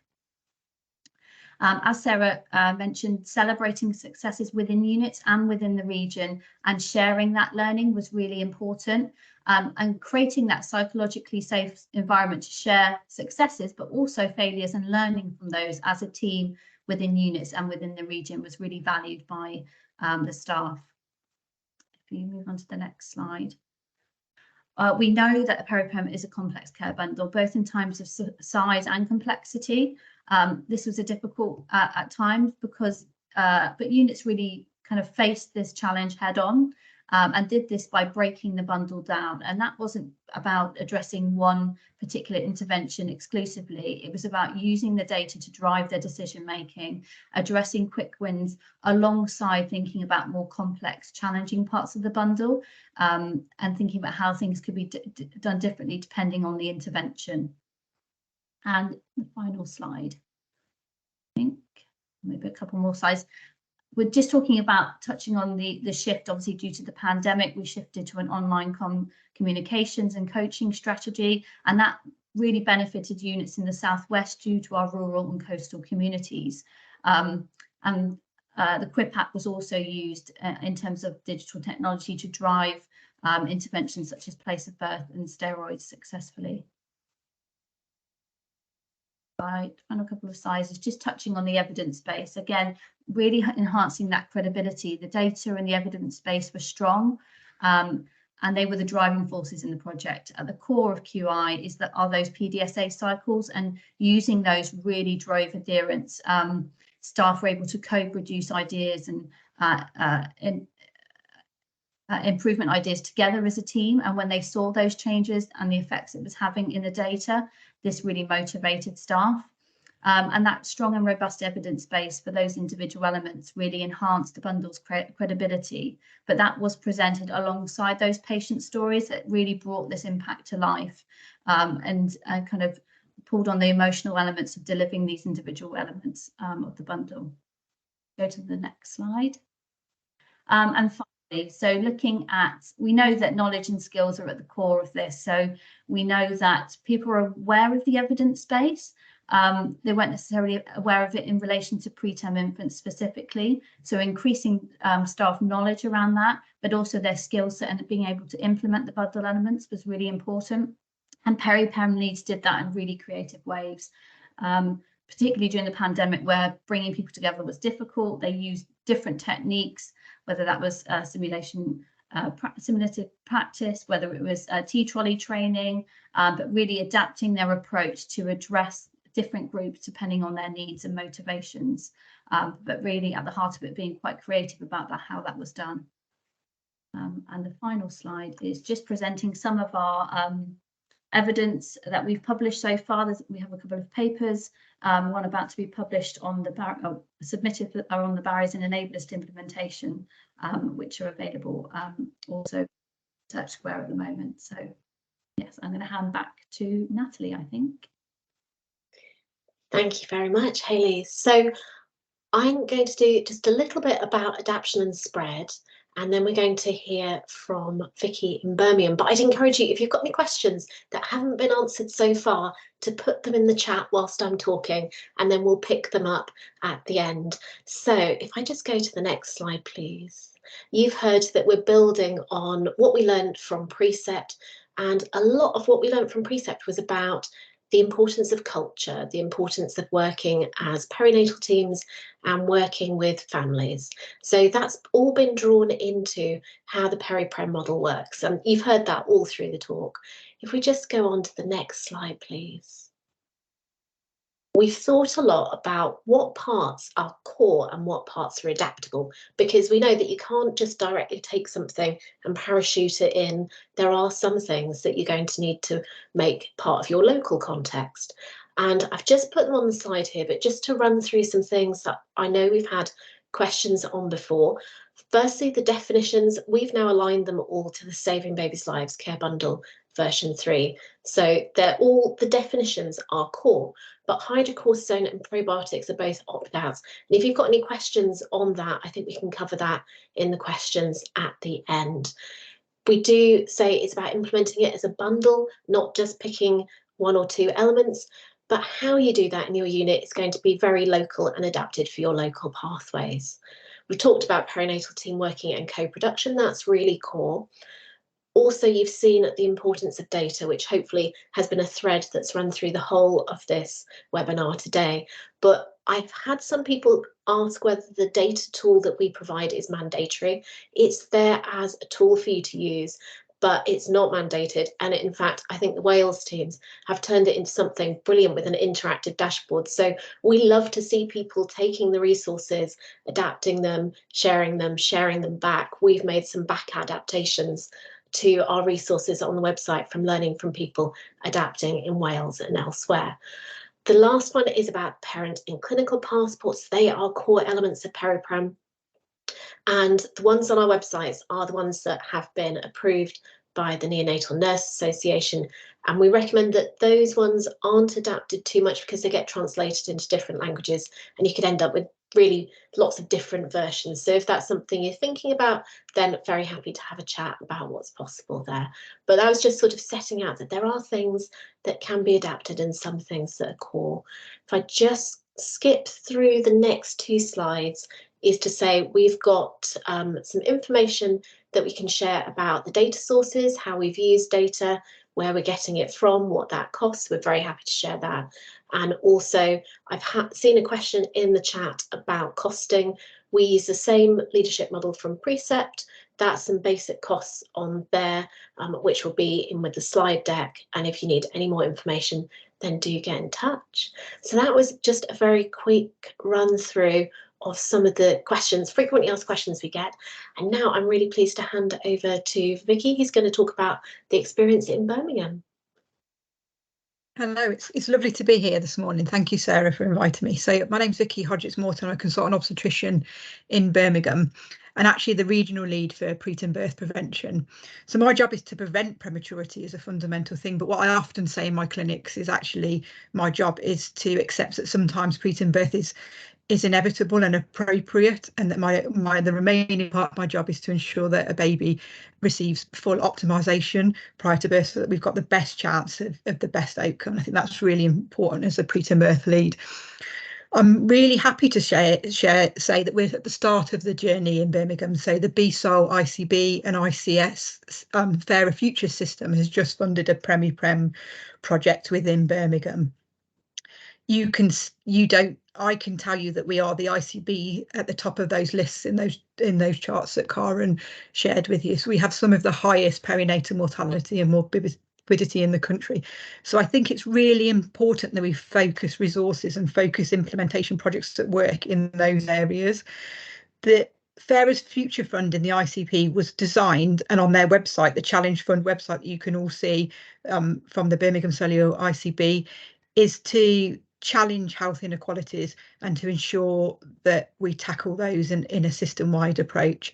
Speaker 4: As Sarah mentioned, celebrating successes within units and within the region and sharing that learning was really important, and creating that psychologically safe environment to share successes, but also failures, and learning from those as a team within units and within the region was really valued by the staff. If you move on to the next slide. We know that PERIPrem is a complex care bundle, both in terms of size and complexity. This was a difficult at times because, but units really kind of faced this challenge head on, and did this by breaking the bundle down. And that wasn't about addressing one particular intervention exclusively. It was about using the data to drive their decision making, addressing quick wins alongside thinking about more complex, challenging parts of the bundle, and thinking about how things could be done differently depending on the intervention. And the final slide, I think, maybe a couple more slides. We're just talking about touching on the shift, obviously due to the pandemic, we shifted to an online communications and coaching strategy, and that really benefited units in the Southwest due to our rural and coastal communities. And the QUIP app was also used in terms of digital technology to drive interventions such as place of birth and steroids successfully. Right, final couple of slides is just touching on the evidence base. Again, really enhancing that credibility. The data and the evidence base were strong, and they were the driving forces in the project. At the core of QI are those PDSA cycles, and using those really drove adherence. Staff were able to co-produce ideas and improvement ideas together as a team, and when they saw those changes and the effects it was having in the data, this really motivated staff, and that strong and robust evidence base for those individual elements really enhanced the bundle's credibility, but that was presented alongside those patient stories that really brought this impact to life, and kind of pulled on the emotional elements of delivering these individual elements of the bundle. Go to the next slide. And finally, so looking at, we know that knowledge and skills are at the core of this. So we know that people are aware of the evidence base. They weren't necessarily aware of it in relation to preterm infants specifically. So increasing staff knowledge around that, but also their skill set and being able to implement the bundle elements was really important. And PERIPrem leads did that in really creative ways, particularly during the pandemic where bringing people together was difficult. They used different techniques, whether that was simulative practice, whether it was T-trolley training, but really adapting their approach to address different groups depending on their needs and motivations, but really at the heart of it being quite creative about that, how that was done. And the final slide is just presenting some of our evidence that we've published so far. We have a couple of papers, one about to be published on the submitted are on the barriers and enablers to implementation, which are available also Research Square at the moment. So yes, I'm going to hand back to Natalie, I think.
Speaker 5: Thank you very much, Hayley. So I'm going to do just a little bit about adaptation and spread, and then we're going to hear from Vicky in Birmingham. But I'd encourage you, if you've got any questions that haven't been answered so far, to put them in the chat whilst I'm talking, and then we'll pick them up at the end. So if I just go to the next slide, please. You've heard that we're building on what we learned from Precept, and a lot of what we learned from Precept was about the importance of culture, the importance of working as perinatal teams and working with families. So that's all been drawn into how the PERIPrem model works. And you've heard that all through the talk. If we just go on to the next slide, please. We've thought a lot about what parts are core and what parts are adaptable, because we know that you can't just directly take something and parachute it in. There are some things that you're going to need to make part of your local context. And I've just put them on the slide here, but just to run through some things that I know we've had questions on before. Firstly, the definitions, we've now aligned them all to the Saving Babies' Lives Care Bundle version 3. So they're all, the definitions are core, but hydrocortisone and probiotics are both opt-outs. And if you've got any questions on that, I think we can cover that in the questions at the end. We do say it's about implementing it as a bundle, not just picking one or two elements, but how you do that in your unit is going to be very local and adapted for your local pathways. We've talked about perinatal team working and co-production, that's really core. Also, you've seen the importance of data, which hopefully has been a thread that's run through the whole of this webinar today. But I've had some people ask whether the data tool that we provide is mandatory. It's there as a tool for you to use, but it's not mandated. And in fact, I think the Wales teams have turned it into something brilliant with an interactive dashboard. So we love to see people taking the resources, adapting them, sharing them back. We've made some back adaptations to our resources on the website from learning from people adapting in Wales and elsewhere. The last one is about parent and clinical passports. They are core elements of PERIPrem. And the ones on our websites are the ones that have been approved by the Neonatal Nurse Association. And we recommend that those ones aren't adapted too much because they get translated into different languages and you could end up with really lots of different versions. So if that's something you're thinking about, then very happy to have a chat about what's possible there. But that was just sort of setting out that there are things that can be adapted and some things that are core. If I just skip through the next two slides, is to say we've got some information that we can share about the data sources, how we've used data, where we're getting it from, what that costs. We're very happy to share that. And also, I've seen a question in the chat about costing. We use the same leadership model from Precept. That's some basic costs on there, which will be in with the slide deck. And if you need any more information, then do get in touch. So that was just a very quick run through of some of the questions, frequently asked questions we get. And now I'm really pleased to hand over to Vicky, who's going to talk about the experience in Birmingham.
Speaker 6: Hello, it's lovely to be here this morning. Thank you, Sarah, for inviting me. So my name's Vicky Hodgetts-Morton. I'm a consultant obstetrician in Birmingham and actually the regional lead for preterm birth prevention. So my job is to prevent prematurity as a fundamental thing. But what I often say in my clinics is actually my job is to accept that sometimes preterm birth is inevitable and appropriate, and that the remaining part of my job is to ensure that a baby receives full optimization prior to birth so that we've got the best chance of the best outcome. I think that's really important as a preterm birth lead. I'm really happy to say that we're at the start of the journey in Birmingham. So the BSOL, ICB and ICS Fairer Future system has just funded a PERIPrem project within Birmingham. I can tell you that we are the ICB at the top of those lists in those charts that Karen shared with you. So we have some of the highest perinatal mortality and morbidity in the country. So I think it's really important that we focus resources and focus implementation projects that work in those areas. The Fairer Future Fund in the ICP was designed, and on their website, the Challenge Fund website that you can all see from the Birmingham Solihull ICB, is to challenge health inequalities and to ensure that we tackle those in a system-wide approach.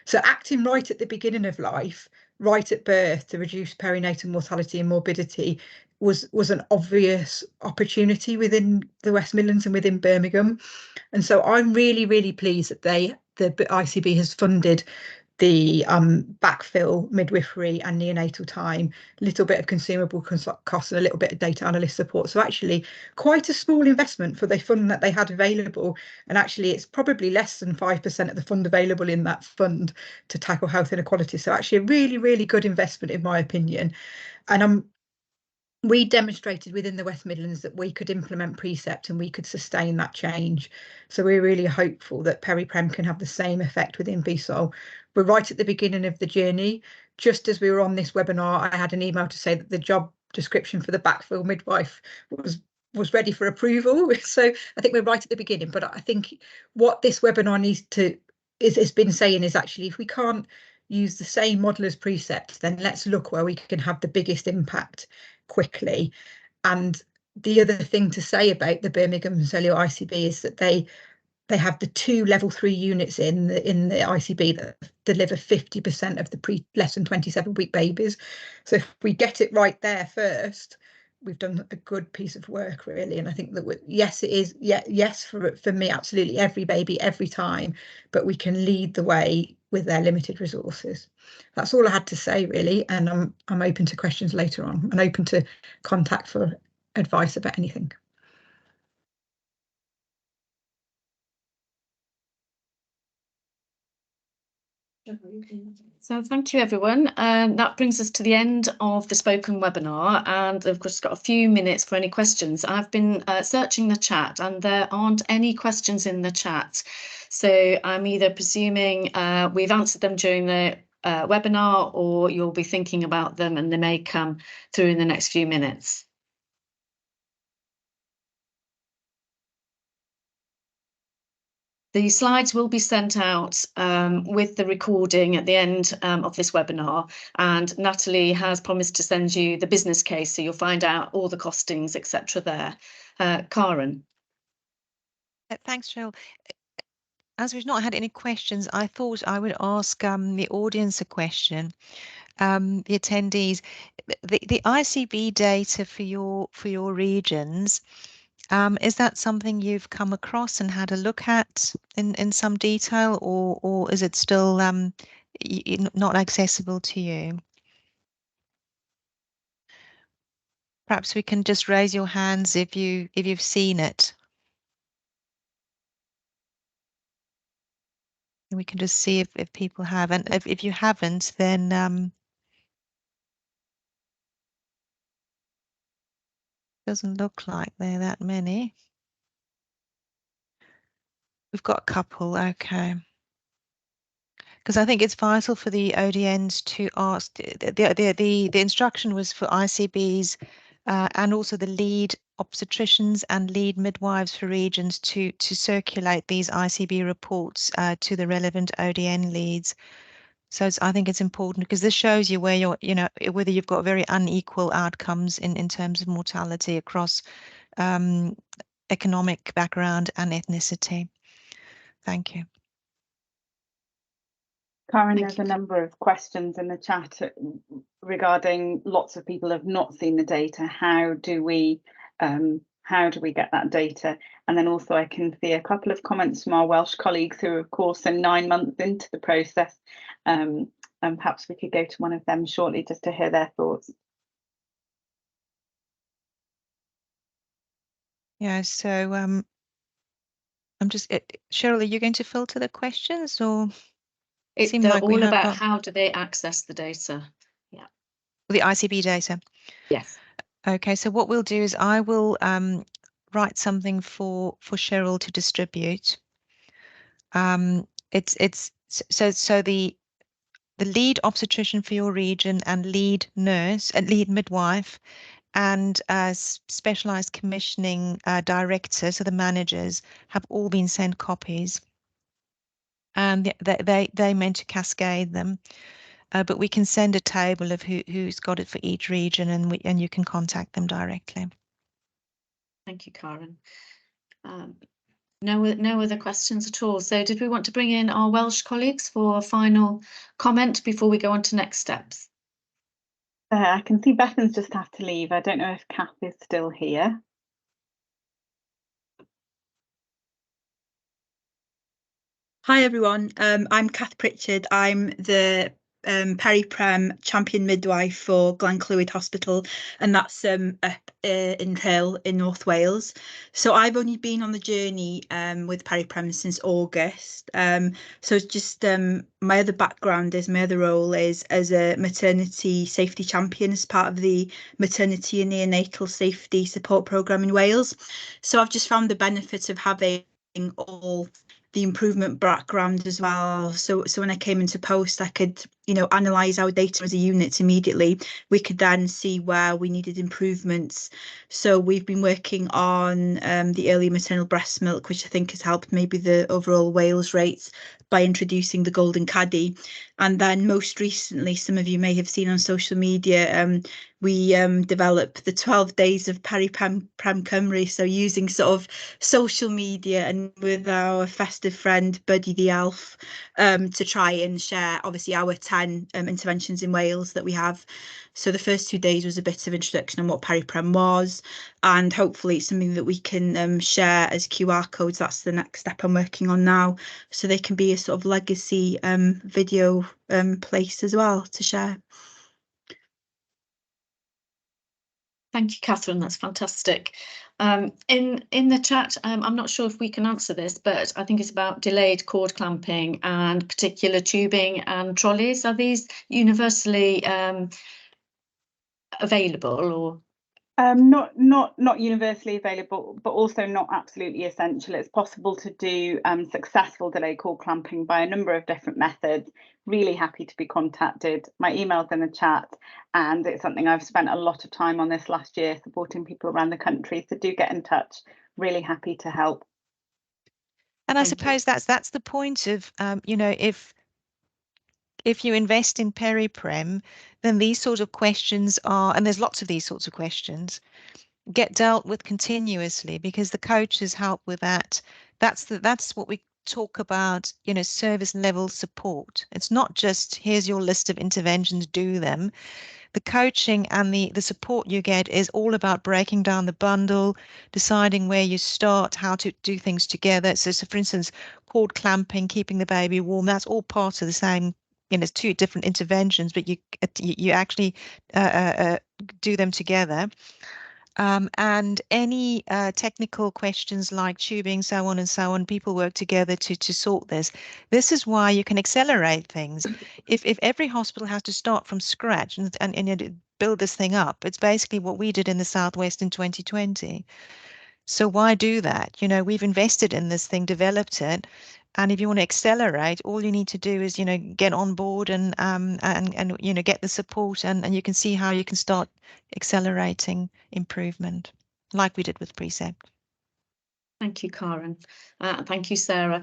Speaker 6: So acting right at the beginning of life, right at birth, to reduce perinatal mortality and morbidity was an obvious opportunity within the West Midlands and within Birmingham. And so I'm really, really pleased that the ICB has funded the backfill, midwifery and neonatal time, a little bit of consumable costs and a little bit of data analyst support. So actually quite a small investment for the fund that they had available. And actually it's probably less than 5% of the fund available in that fund to tackle health inequality. So actually a really, really good investment in my opinion. And we demonstrated within the West Midlands that we could implement precept and we could sustain that change. So we're really hopeful that PERIPrem can have the same effect within BSOL. We're right at the beginning of the journey. Just as we were on this webinar, I had an email to say that the job description for the backfill midwife was ready for approval. So I think we're right at the beginning. But I think what this webinar needs to has been saying is actually if we can't use the same model as precept, then let's look where we can have the biggest impact quickly. And the other thing to say about the Birmingham and Solihull ICB is that they have the 2 level 3 units in the ICB that deliver 50% of the less than 27-week babies. So if we get it right there first, we've done a good piece of work really. And I think that yes, it is, yes, for me, absolutely every baby every time, but we can lead the way with their limited resources. That's all I had to say really, and I'm open to questions later on and open to contact for advice about anything.
Speaker 1: So thank you everyone. That brings us to the end of the spoken webinar, and of course got a few minutes for any questions. I've been searching the chat and there aren't any questions in the chat. So I'm either presuming we've answered them during the webinar, or you'll be thinking about them and they may come through in the next few minutes. The slides will be sent out with the recording at the end of this webinar, and Natalie has promised to send you the business case, so you'll find out all the costings, etc. there. Karen.
Speaker 2: Thanks, Cheryl. As we've not had any questions, I thought I would ask the audience a question. The attendees, the ICB data for your regions. Is that something you've come across and had a look at in some detail, or is it still not accessible to you? Perhaps we can just raise your hands if you've seen it. And we can just see if people have, and if you haven't, then doesn't look like there are that many. We've got a couple, okay. Because I think it's vital for the ODNs to ask, the instruction was for ICBs and also the lead obstetricians and lead midwives for regions to circulate these ICB reports to the relevant ODN leads. So I think it's important because this shows you where whether you've got very unequal outcomes in terms of mortality across economic background and ethnicity. Thank you.
Speaker 3: Karen, there's a number of questions in the chat regarding lots of people have not seen the data. How do we get that data? And then also I can see a couple of comments from our Welsh colleagues who are of course are 9 months into the process. And perhaps we could go to one of them shortly just to hear their thoughts.
Speaker 2: Yeah, so I'm just, Cheryl, are you going to filter the questions, or?
Speaker 1: They're like all about how do they access the data? Yeah.
Speaker 2: The ICB data.
Speaker 1: Yes.
Speaker 2: Okay, so what we'll do is I will write something for Cheryl to distribute. It's so the lead obstetrician for your region and lead nurse and lead midwife and specialized commissioning director, so the managers, have all been sent copies. And they meant to cascade them, but we can send a table of who's got it for each region, and you can contact them directly.
Speaker 1: Thank you, Karen. No other questions at all. So did we want to bring in our Welsh colleagues for a final comment before we go on to next steps?
Speaker 3: I can see Bethan's just have to leave. I don't know if Kath is still here.
Speaker 7: Hi everyone, I'm Kath Pritchard. I'm the PERIPrem champion midwife for Glenclwyd Hospital, and that's up in Hill in North Wales. So I've only been on the journey with PERIPrem since August. So just my other background is, my other role is as a maternity safety champion as part of the maternity and neonatal safety support programme in Wales. So I've just found the benefit of having all the improvement background as well. So when I came into post, I could, analyse our data as a unit immediately. We could then see where we needed improvements. So we've been working on the early maternal breast milk, which I think has helped maybe the overall Wales rates by introducing the golden caddy. And then most recently, some of you may have seen on social media, we developed the 12 days of PERIPrem Cymru, so using sort of social media and with our festive friend Buddy the Elf to try and share obviously our 10 interventions in Wales that we have. So the first 2 days was a bit of introduction on what PERIPrem was, and hopefully it's something that we can share as QR codes. That's the next step I'm working on now, so they can be a sort of legacy video place as well to share.
Speaker 1: Thank you, Catherine. That's fantastic. In the chat, I'm not sure if we can answer this, but I think it's about delayed cord clamping and particular tubing and trolleys. Are these universally available, or?
Speaker 3: Not universally available, but also not absolutely essential. It's possible to do successful delayed cord clamping by a number of different methods. Really happy to be contacted. My email's in the chat, and it's something I've spent a lot of time on this last year, supporting people around the country. So do get in touch. Really happy to help.
Speaker 2: And I suppose that's the point of, if you invest in PERIPrem, then these sort of questions are, and there's lots of these sorts of questions, get dealt with continuously, because the coaches help with that. That's what we talk about, service level support. It's not just here's your list of interventions, do them. The coaching and the support you get is all about breaking down the bundle, deciding where you start, how to do things together. So for instance, cord clamping, keeping the baby warm, that's all part of the same. It's two different interventions, but you actually do them together. And any technical questions like tubing, so on, people work together to sort this. This is why you can accelerate things. If every hospital has to start from scratch and build this thing up, it's basically what we did in the Southwest in 2020. So why do that? We've invested in this thing, developed it. And if you want to accelerate, all you need to do is, get on board and get the support, and you can see how you can start accelerating improvement, like we did with Precept.
Speaker 1: Thank you, Karen. Thank you, Sarah.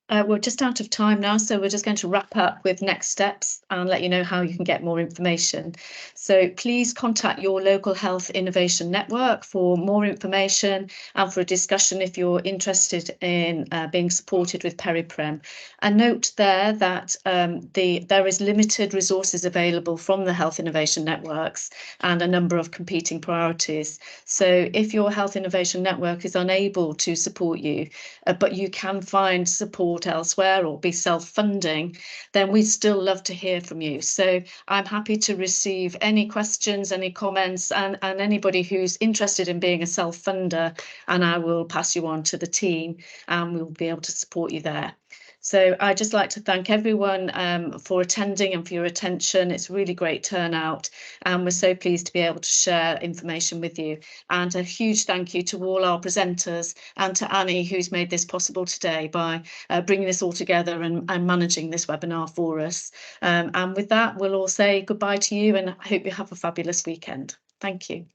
Speaker 1: We're just out of time now, so we're just going to wrap up with next steps and let you know how you can get more information. So please contact your local health innovation network for more information and for a discussion if you're interested in being supported with PERIPrem. And note there that there is limited resources available from the health innovation networks and a number of competing priorities. So if your health innovation network is unable to support you, but you can find support elsewhere or be self-funding, then we'd still love to hear from you. So I'm happy to receive any questions, any comments, and anybody who's interested in being a self-funder, and I will pass you on to the team and we'll be able to support you there. So I'd just like to thank everyone for attending and for your attention. It's a really great turnout, and we're so pleased to be able to share information with you. And a huge thank you to all our presenters and to Annie, who's made this possible today by bringing this all together and managing this webinar for us. And with that, we'll all say goodbye to you, and I hope you have a fabulous weekend. Thank you.